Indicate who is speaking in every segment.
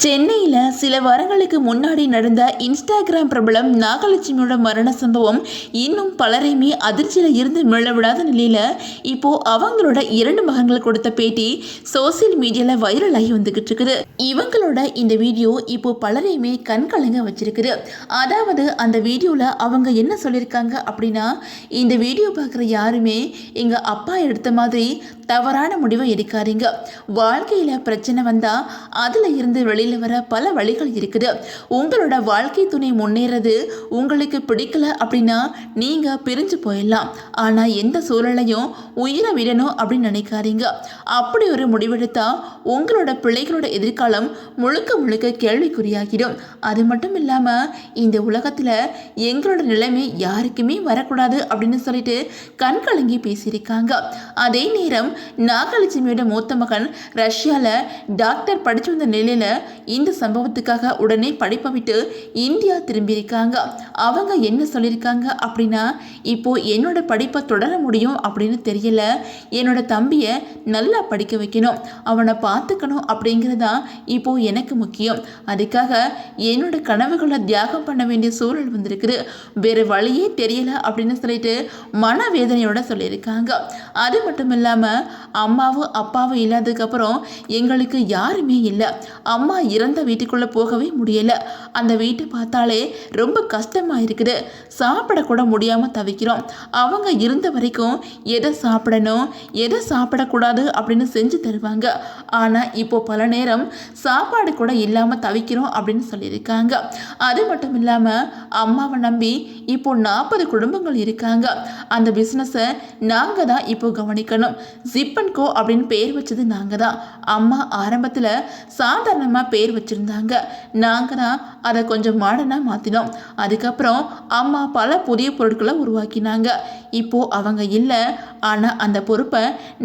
Speaker 1: சென்னையில் சில வாரங்களுக்கு முன்னாடி நடந்த இன்ஸ்டாகிராம் பிரபலம் நாகலட்சுமியோட மரண சம்பவம் இன்னும் பலரையுமே அதிர்ச்சியில் இருந்து மீளவிடாத நிலையில் இப்போது அவங்களோட 2 மகன்கள் கொடுத்த பேட்டி சோசியல் மீடியாவில் வைரல் ஆகி வந்துக்கிட்டு இருக்குது. இவங்களோட இந்த வீடியோ இப்போ பலரையுமே கண்கலங்க வச்சிருக்குது. அதாவது அந்த வீடியோவில் அவங்க என்ன சொல்லியிருக்காங்க அப்படின்னா, இந்த வீடியோ பார்க்குற யாருமே எங்கள் அப்பா எடுத்த மாதிரி தவறான முடிவை எடுக்காதீங்க. வாழ்க்கையில் பிரச்சனை வந்தால் அதில் இருந்து வெளியில் வர பல வழிகள் இருக்குது. உங்களோட வாழ்க்கை துணை முன்னேறது உங்களுக்கு பிடிக்கல அப்படின்னா நீங்க பிரிஞ்சு போயிடலாம். ஆனா எந்த சூழலையும் உயிரை விடணும் அப்படின்னு நினைக்காதீங்க. அப்படி ஒரு முடிவெடுத்தா உங்களோட பிள்ளைகளோட எதிர்காலம் முழுக்க முழுக்க கேள்விக்குறியாகிடும். அது மட்டும் இல்லாம இந்த உலகத்துல எங்களோட நிலைமை யாருக்குமே வரக்கூடாது அப்படின்னு சொல்லிட்டு கண்கலங்கி பேசியிருக்காங்க. அதே நேரம் நாகலட்சுமியோட மூத்த மகன் ரஷ்யால டாக்டர் படிச்சு வந்த நிலையில இந்த சம்பவத்துக்காக உடனே படிப்பை விட்டு இந்தியா திரும்பியிருக்காங்க. அவங்க என்ன சொல்லியிருக்காங்க அப்படின்னா, இப்போ என்னோட படிப்பை தொடர முடியும் அப்படின்னு தெரியல, என்னோட தம்பியை நல்லா படிக்க வைக்கணும், அவனை பார்த்துக்கணும் அப்படிங்கிறதா இப்போ எனக்கு முக்கியம். அதுக்காக என்னோட கனவுகளை தியாகம் பண்ண வேண்டிய சூழல் வந்திருக்குது, வேறு வழியே தெரியல அப்படின்னு சொல்லிட்டு மனவேதனையோட சொல்லியிருக்காங்க. அது மட்டும் இல்லாமல் அம்மாவும் அப்பாவும் இல்லாததுக்கப்புறம் எங்களுக்கு யாருமே இல்லை. அம்மா இறந்த வீட்டுக்குள்ளே போகவே முடியலை. அந்த வீட்டை பார்த்தாலே ரொம்ப கஷ்டமாக இருக்குது. சாப்பிடக்கூட முடியாமல் தவிக்கிறோம். அவங்க இருந்த வரைக்கும் எதை சாப்பிடணும் எதை சாப்பிடக்கூடாது அப்படின்னு செஞ்சு தருவாங்க. ஆனால் இப்போ பல நேரம் சாப்பாடு கூட இல்லாமல் தவிக்கிறோம் அப்படின்னு சொல்லியிருக்காங்க. அது மட்டும் இல்லாமல் அம்மாவை நம்பி இப்போ 40 குடும்பங்கள் இருக்காங்க. அந்த பிஸ்னஸை நாங்கள் தான் இப்போ கவனிக்கணும். ஜிப்பன்கோ அப்படின்னு பேர் வச்சது நாங்கள் தான். அம்மா ஆரம்பத்தில் சாதாரணமாக பேர் வச்சுருந்தாங்க. நாங்கள் தான் அதை கொஞ்சம் மாடர்னாக மாற்றினோம். அதுக்கப்புறம் அம்மா பல புதிய பொருட்களை உருவாக்கினாங்க. இப்போது அவங்க இல்லை, ஆனால் அந்த பொறுப்பை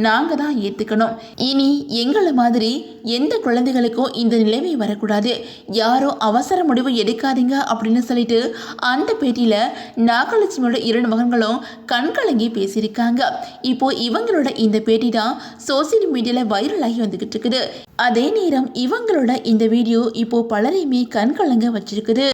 Speaker 1: நாங்கள் தான் ஏற்றுக்கணும். இனி எங்களை மாதிரி எந்த குழந்தைகளுக்கும் இந்த நிலைமை வரக்கூடாது. யாரும் அவசர முடிவு எடுக்காதீங்க அப்படின்னு சொல்லிட்டு அந்த பேட்டியில் நாகலட்சுமியோட 2 மகன்களும் கண்கலங்கி பேசியிருக்காங்க. இப்போது இவங்களோட இந்த பேட்டி தான் சோசியல் மீடியாவில் வைரல் ஆகி வந்துக்கிட்டு இருக்குது. அதே நேரம் இவங்களோட இந்த வீடியோ இப்போ பலரையுமே கண்கலங்க வச்சிருக்குது.